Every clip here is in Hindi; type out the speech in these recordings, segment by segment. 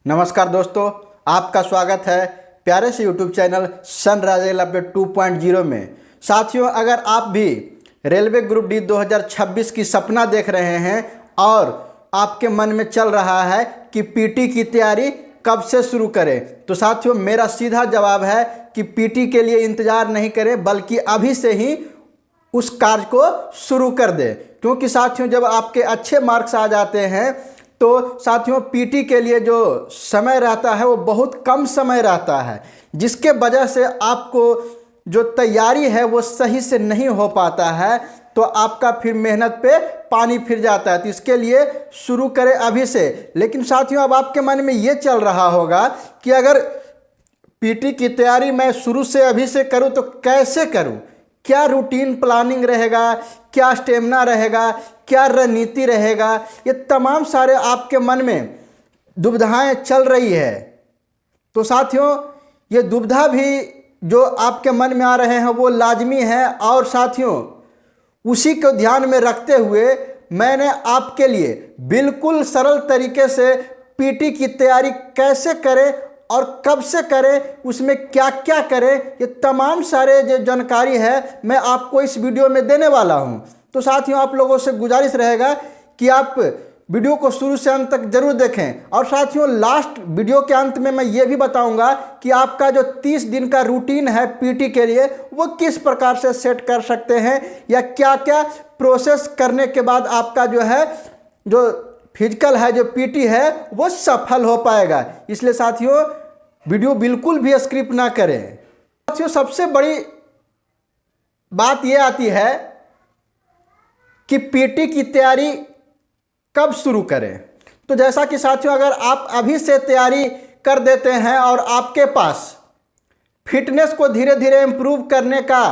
नमस्कार दोस्तों, आपका स्वागत है प्यारे से YouTube channel sunrise rail update 2.0 में। साथियों, अगर आप भी रेलवे ग्रुप डी 2026 की सपना देख रहे हैं और आपके मन में चल रहा है कि पीटी की तैयारी कब से शुरू करें, तो साथियों मेरा सीधा जवाब है कि पीटी के लिए इंतज़ार नहीं करें, बल्कि अभी से ही उस कार्य को शुरू कर दें। क्योंकि साथियों जब आपके अच्छे मार्क्स आ जाते हैं तो साथियों पीटी के लिए जो समय रहता है वो बहुत कम समय रहता है, जिसके वजह से आपको जो तैयारी है वो सही से नहीं हो पाता है, तो आपका फिर मेहनत पे पानी फिर जाता है। तो इसके लिए शुरू करें अभी से। लेकिन साथियों अब आपके मन में ये चल रहा होगा कि अगर पीटी की तैयारी मैं शुरू से अभी से करूं तो कैसे करूं, क्या रूटीन प्लानिंग रहेगा, क्या स्टेमिना रहेगा, क्या रणनीति रहेगा, ये तमाम सारे आपके मन में दुविधाएं चल रही है। तो साथियों ये दुविधा भी जो आपके मन में आ रहे हैं वो लाजमी है, और साथियों उसी को ध्यान में रखते हुए मैंने आपके लिए बिल्कुल सरल तरीके से पीटी की तैयारी कैसे करें और कब से करें, उसमें क्या क्या करें, ये तमाम सारे जो जानकारी है मैं आपको इस वीडियो में देने वाला हूं। तो साथियों आप लोगों से गुजारिश रहेगा कि आप वीडियो को शुरू से अंत तक जरूर देखें। और साथियों लास्ट वीडियो के अंत में मैं ये भी बताऊंगा कि आपका जो 30 दिन का रूटीन है पीटी के लिए वो किस प्रकार से सेट कर सकते हैं, या क्या क्या प्रोसेस करने के बाद आपका जो है जो फिजिकल है जो पीटी है वो सफल हो पाएगा। इसलिए साथियों वीडियो बिल्कुल भी स्किप ना करें। साथियों सबसे बड़ी बात यह आती है कि पीटी की तैयारी कब शुरू करें। तो जैसा कि साथियों अगर आप अभी से तैयारी कर देते हैं और आपके पास फिटनेस को धीरे धीरे इम्प्रूव करने का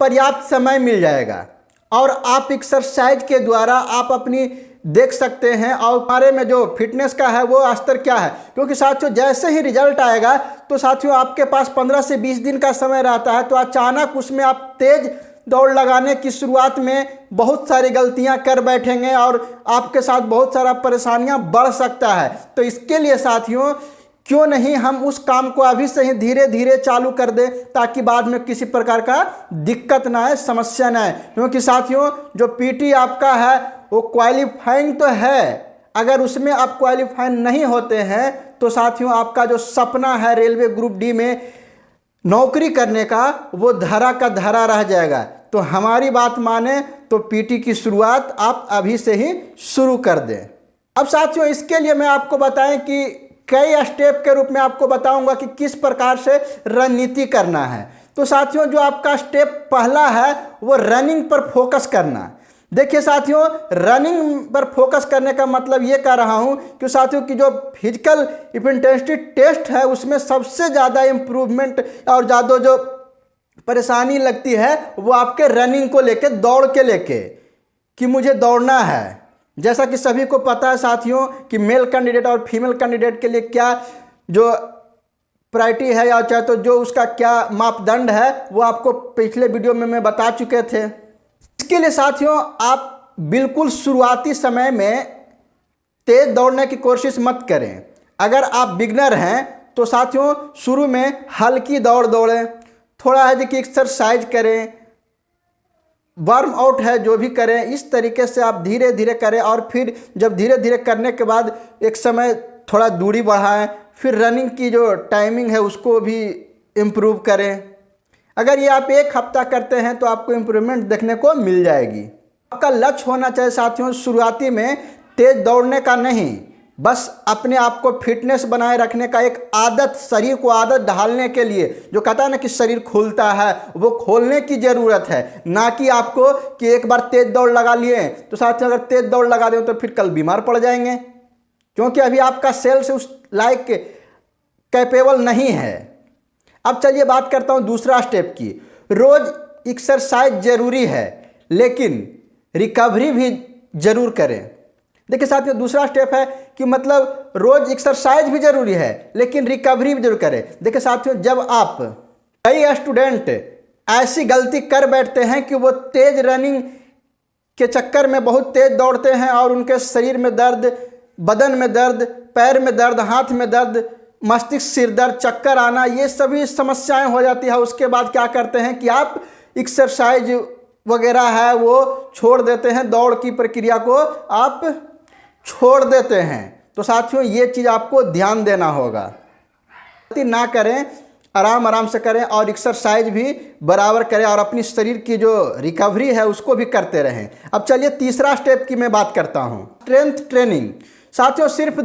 पर्याप्त समय मिल जाएगा, और आप एक्सरसाइज के द्वारा आप अपनी देख सकते हैं और हमारे में जो फिटनेस का है वो स्तर क्या है। क्योंकि साथियों जैसे ही रिजल्ट आएगा तो साथियों आपके पास 15 से 20 दिन का समय रहता है, तो अचानक उसमें आप तेज दौड़ लगाने की शुरुआत में बहुत सारी गलतियां कर बैठेंगे और आपके साथ बहुत सारा परेशानियां बढ़ सकता है। तो इसके लिए साथियों क्यों नहीं हम उस काम को अभी से ही धीरे धीरे चालू कर दें, ताकि बाद में किसी प्रकार का दिक्कत ना आए, समस्या ना आए। क्योंकि साथियों जो पीटी आपका है वो क्वालिफाइंग तो है, अगर उसमें आप क्वालिफाइंग नहीं होते हैं तो साथियों आपका जो सपना है रेलवे ग्रुप डी में नौकरी करने का वो धरा का धरा रह जाएगा। तो हमारी बात माने तो पीटी की शुरुआत आप अभी से ही शुरू कर दें। अब साथियों इसके लिए मैं आपको बताएं कि कई स्टेप के रूप में आपको बताऊंगा कि किस प्रकार से रणनीति करना है। तो साथियों जो आपका स्टेप पहला है वो रनिंग पर फोकस करना। देखिए साथियों रनिंग पर फोकस करने का मतलब ये कह रहा हूँ कि साथियों की जो फिजिकल इंटेंसिटी टेस्ट है उसमें सबसे ज़्यादा इम्प्रूवमेंट और ज़्यादा जो परेशानी लगती है वो आपके रनिंग को लेके, दौड़ के लेके, कि मुझे दौड़ना है। जैसा कि सभी को पता है साथियों कि मेल कैंडिडेट और फीमेल कैंडिडेट के लिए क्या जो प्रायोरिटी है या चाहे तो जो उसका क्या मापदंड है वो आपको पिछले वीडियो में मैं बता चुके थे। इसके लिए साथियों आप बिल्कुल शुरुआती समय में तेज दौड़ने की कोशिश मत करें। अगर आप बिगनर हैं तो साथियों शुरू में हल्की दौड़ दौड़ें, थोड़ा है कि एक्सरसाइज करें, वार्म आउट है जो भी करें, इस तरीके से आप धीरे धीरे करें। और फिर जब धीरे धीरे करने के बाद एक समय थोड़ा दूरी बढ़ाएं, फिर रनिंग की जो टाइमिंग है उसको भी इम्प्रूव करें। अगर ये आप एक हफ्ता करते हैं तो आपको इम्प्रूवमेंट देखने को मिल जाएगी। आपका लक्ष्य होना चाहिए साथियों शुरुआती में तेज दौड़ने का नहीं, बस अपने आप को फिटनेस बनाए रखने का, एक आदत, शरीर को आदत ढालने के लिए, जो कहता है ना कि शरीर खुलता है वो खोलने की ज़रूरत है। ना कि आपको कि एक बार तेज दौड़ लगा लिए तो साथियों अगर तेज दौड़ लगा दें तो फिर कल बीमार पड़ जाएंगे, क्योंकि अभी आपका सेल्स उस लायक कैपेबल नहीं है। अब चलिए बात करता हूं दूसरा स्टेप की। रोज एक्सरसाइज जरूरी है लेकिन रिकवरी भी जरूर करें। देखिए साथियों दूसरा स्टेप है कि मतलब रोज एक्सरसाइज भी जरूरी है लेकिन रिकवरी भी जरूर करें। देखिए साथियों जब आप, कई स्टूडेंट ऐसी गलती कर बैठते हैं कि वो तेज रनिंग के चक्कर में बहुत तेज दौड़ते हैं और उनके शरीर में दर्द बदन में दर्द, पैर में दर्द, हाथ में दर्द, मस्तिष्क, सिर दर्द, चक्कर आना, ये सभी समस्याएं हो जाती है। उसके बाद क्या करते हैं कि आप एक्सरसाइज वगैरह है वो छोड़ देते हैं, दौड़ की प्रक्रिया को आप छोड़ देते हैं। तो साथियों ये चीज़ आपको ध्यान देना होगा, ना करें, आराम आराम से करें और एक्सरसाइज भी बराबर करें और अपनी शरीर की जो रिकवरी है उसको भी करते रहें। अब चलिए तीसरा स्टेप की मैं बात करता हूँ, स्ट्रेंथ ट्रेनिंग। साथियों सिर्फ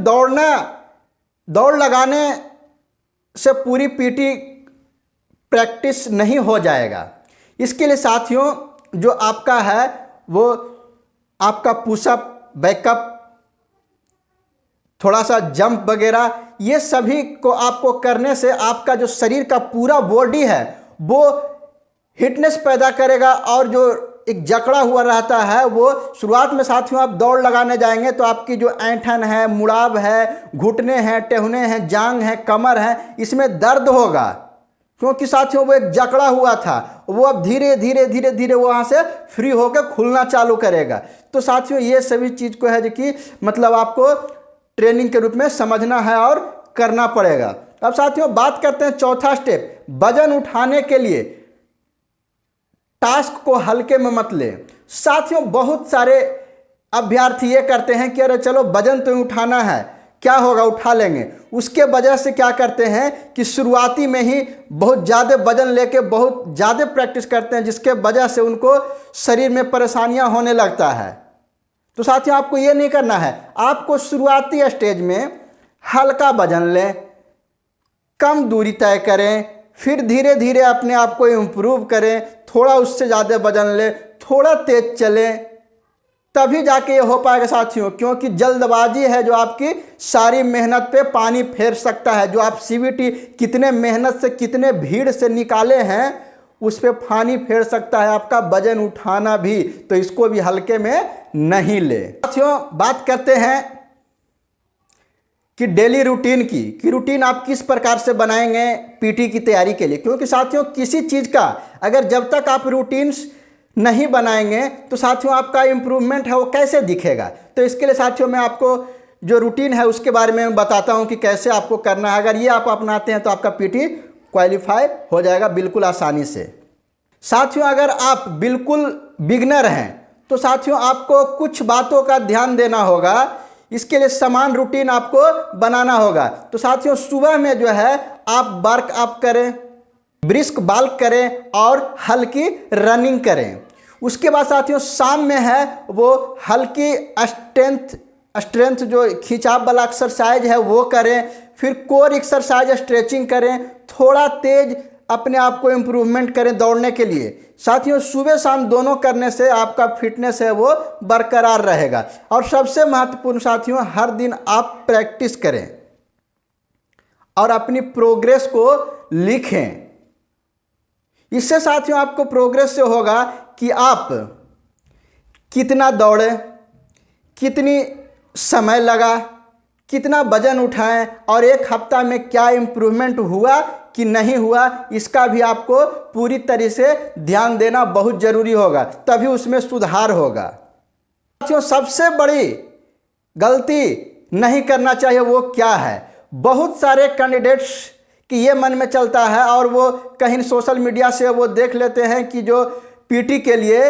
दौड़ लगाने से पूरी पीटी प्रैक्टिस नहीं हो जाएगा। इसके लिए साथियों जो आपका है वो आपका पुशअप, बैकअप, थोड़ा सा जंप वगैरह, ये सभी को आपको करने से आपका जो शरीर का पूरा बॉडी है वो हिटनेस पैदा करेगा और जो एक जकड़ा हुआ रहता है वो शुरुआत में साथियों आप दौड़ लगाने जाएंगे तो आपकी जो ऐंठन है, मुड़ाव है, घुटने हैं, टेहने हैं, जांग है, कमर है, इसमें दर्द होगा क्योंकि साथियों वो एक जकड़ा हुआ था, वो अब धीरे धीरे धीरे धीरे वहाँ से फ्री होकर खुलना चालू करेगा। तो साथियों ये सभी चीज़ को है जो कि मतलब आपको ट्रेनिंग के रूप में समझना है और करना पड़ेगा। अब साथियों बात करते हैं चौथा स्टेप, वजन उठाने के लिए टास्क को हल्के में मत ले। साथियों बहुत सारे अभ्यर्थी ये करते हैं कि अरे चलो वजन तो उठाना है, क्या होगा उठा लेंगे। उसके वजह से क्या करते हैं कि शुरुआती में ही बहुत ज़्यादा वजन लेके बहुत ज़्यादा प्रैक्टिस करते हैं, जिसके वजह से उनको शरीर में परेशानियां होने लगता है। तो साथियों आपको ये नहीं करना है, आपको शुरुआती स्टेज में हल्का वजन लें, कम दूरी तय करें, फिर धीरे धीरे अपने आप को इम्प्रूव करें, थोड़ा उससे ज़्यादा वजन लें, थोड़ा तेज चलें, तभी जाके ये हो पाएगा साथियों। क्योंकि जल्दबाजी है जो आपकी सारी मेहनत पे पानी फेर सकता है। जो आप सीबीटी कितने मेहनत से, कितने भीड़ से निकाले हैं उस पर पानी फेर सकता है आपका वजन उठाना भी। तो इसको भी हल्के में नहीं ले। साथियों बात करते हैं कि डेली रूटीन की, कि रूटीन आप किस प्रकार से बनाएंगे पीटी की तैयारी के लिए। क्योंकि साथियों किसी चीज़ का अगर जब तक आप रूटीन नहीं बनाएंगे तो साथियों आपका इम्प्रूवमेंट है वो कैसे दिखेगा। तो इसके लिए साथियों मैं आपको जो रूटीन है उसके बारे में बताता हूं कि कैसे आपको करना है। अगर ये आप अपनाते हैं तो आपका पीटी क्वालिफाई हो जाएगा बिल्कुल आसानी से। साथियों अगर आप बिल्कुल बिगनर हैं तो साथियों आपको कुछ बातों का ध्यान देना होगा। इसके लिए समान रूटीन आपको बनाना होगा। तो साथियों सुबह में जो है आप वर्कआउट करें, ब्रिस्क बाल्क करें और हल्की रनिंग करें। उसके बाद साथियों शाम में है वो हल्की स्ट्रेंथ जो खिंचाव वाला एक्सरसाइज है वो करें, फिर कोर एक्सरसाइज स्ट्रेचिंग करें, थोड़ा तेज अपने आप को इम्प्रूवमेंट करें दौड़ने के लिए। साथियों सुबह शाम दोनों करने से आपका फिटनेस है वो बरकरार रहेगा। और सबसे महत्वपूर्ण साथियों हर दिन आप प्रैक्टिस करें और अपनी प्रोग्रेस को लिखें। इससे साथियों आपको प्रोग्रेस से होगा कि आप कितना दौड़े, कितनी समय लगा, कितना वजन उठाएं और एक हफ्ता में क्या इम्प्रूवमेंट हुआ कि नहीं हुआ, इसका भी आपको पूरी तरह से ध्यान देना बहुत ज़रूरी होगा, तभी उसमें सुधार होगा। साथियों सबसे बड़ी गलती नहीं करना चाहिए वो क्या है। बहुत सारे कैंडिडेट्स कि ये मन में चलता है और वो कहीं सोशल मीडिया से वो देख लेते हैं कि जो पीटी के लिए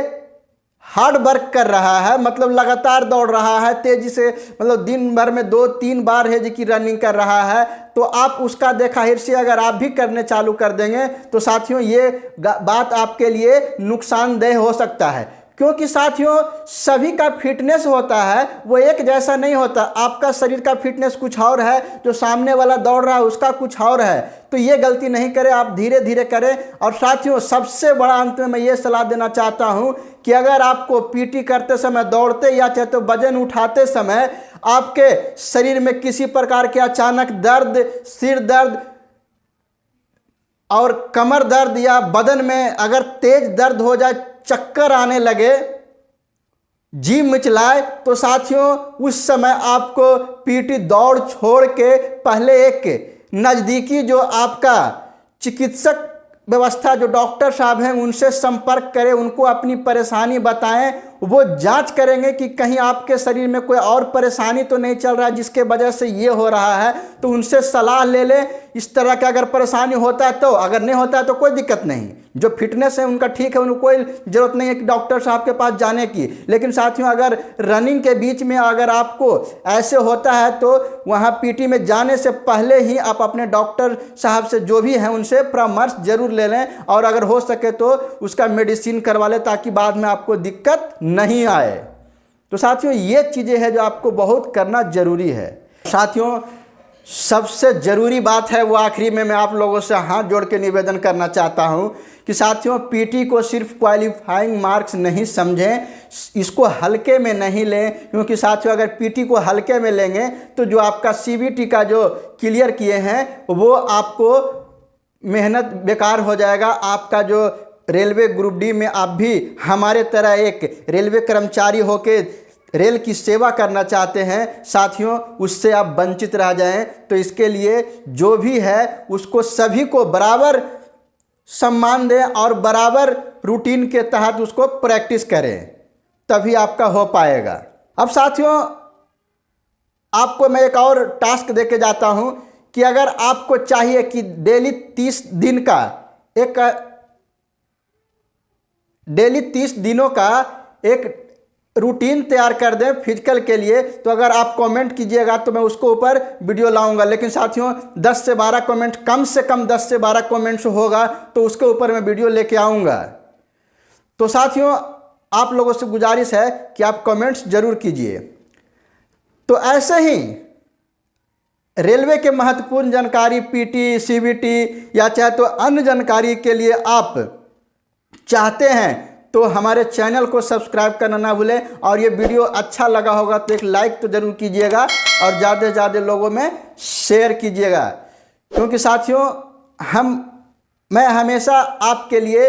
हार्ड वर्क कर रहा है, मतलब लगातार दौड़ रहा है तेजी से, मतलब दिन भर में 2-3 बार है जी की रनिंग कर रहा है, तो आप उसका देखा हिरसी अगर आप भी करने चालू कर देंगे तो साथियों ये बात आपके लिए नुकसानदेह हो सकता है। क्योंकि साथियों सभी का फिटनेस होता है वो एक जैसा नहीं होता। आपका शरीर का फिटनेस कुछ और है, जो सामने वाला दौड़ रहा है उसका कुछ और है। तो ये गलती नहीं करें, आप धीरे धीरे करें। और साथियों सबसे बड़ा अंत में मैं ये सलाह देना चाहता हूँ कि अगर आपको पीटी करते समय, दौड़ते या चाहे तो वजन उठाते समय आपके शरीर में किसी प्रकार के अचानक दर्द, सिर दर्द और कमर दर्द या बदन में अगर तेज दर्द हो जाए, चक्कर आने लगे, जी मिचलाए, तो साथियों उस समय आपको पीटी दौड़ छोड़ के पहले एक नज़दीकी जो आपका चिकित्सक व्यवस्था जो डॉक्टर साहब हैं उनसे संपर्क करें, उनको अपनी परेशानी बताएं, वो जांच करेंगे कि कहीं आपके शरीर में कोई और परेशानी तो नहीं चल रहा है जिसके वजह से ये हो रहा है, तो उनसे सलाह ले लें। इस तरह का अगर परेशानी होता है तो, अगर नहीं होता है तो कोई दिक्कत नहीं। जो फिटनेस है उनका ठीक है, उनको कोई ज़रूरत नहीं है कि डॉक्टर साहब के पास जाने की। लेकिन साथियों, अगर रनिंग के बीच में अगर आपको ऐसे होता है तो वहाँ पीटी में जाने से पहले ही आप अपने डॉक्टर साहब से जो भी हैं उनसे परामर्श जरूर ले लें, और अगर हो सके तो उसका मेडिसिन करवा लें ताकि बाद में आपको दिक्कत नहीं आए। तो साथियों, ये चीज़ें हैं जो आपको बहुत करना ज़रूरी है। साथियों, सबसे ज़रूरी बात है वो आखिरी में मैं आप लोगों से हाथ जोड़ के निवेदन करना चाहता हूँ कि साथियों, पीटी को सिर्फ क्वालिफाइंग मार्क्स नहीं समझें, इसको हल्के में नहीं लें। क्योंकि साथियों, अगर पीटी को हल्के में लेंगे तो जो आपका सीबीटी का जो क्लियर किए हैं वो आपको मेहनत बेकार हो जाएगा। आपका जो रेलवे ग्रुप डी में आप भी हमारे तरह एक रेलवे कर्मचारी होके रेल की सेवा करना चाहते हैं साथियों, उससे आप वंचित रह जाएं। तो इसके लिए जो भी है उसको सभी को बराबर सम्मान दें और बराबर रूटीन के तहत उसको प्रैक्टिस करें, तभी आपका हो पाएगा। अब साथियों, आपको मैं एक और टास्क देके जाता हूं कि अगर आपको चाहिए कि डेली 30 दिनों का एक रूटीन तैयार कर दें फिजिकल के लिए, तो अगर आप कमेंट कीजिएगा तो मैं उसको ऊपर वीडियो लाऊंगा। लेकिन साथियों, 10 से 12 कमेंट, कम से कम 10 से 12 कमेंट्स होगा तो उसके ऊपर मैं वीडियो लेके आऊँगा। तो साथियों, आप लोगों से गुजारिश है कि आप कमेंट्स जरूर कीजिए। तो ऐसे ही रेलवे के महत्वपूर्ण जानकारी, पीटी, सीबीटी या चाहे तो अन्य जानकारी के लिए आप चाहते हैं तो हमारे चैनल को सब्सक्राइब करना ना भूलें, और ये वीडियो अच्छा लगा होगा तो एक लाइक तो ज़रूर कीजिएगा और ज़्यादा से ज़्यादा लोगों में शेयर कीजिएगा। क्योंकि साथियों, मैं हमेशा आपके लिए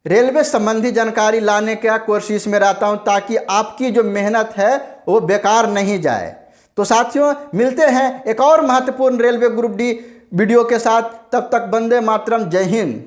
रेलवे संबंधी जानकारी लाने का कोशिश में रहता हूं ताकि आपकी जो मेहनत है वो बेकार नहीं जाए। तो साथियों, मिलते हैं एक और महत्वपूर्ण रेलवे ग्रुप डी वीडियो के साथ। तब तक वंदे मातरम, जय हिंद।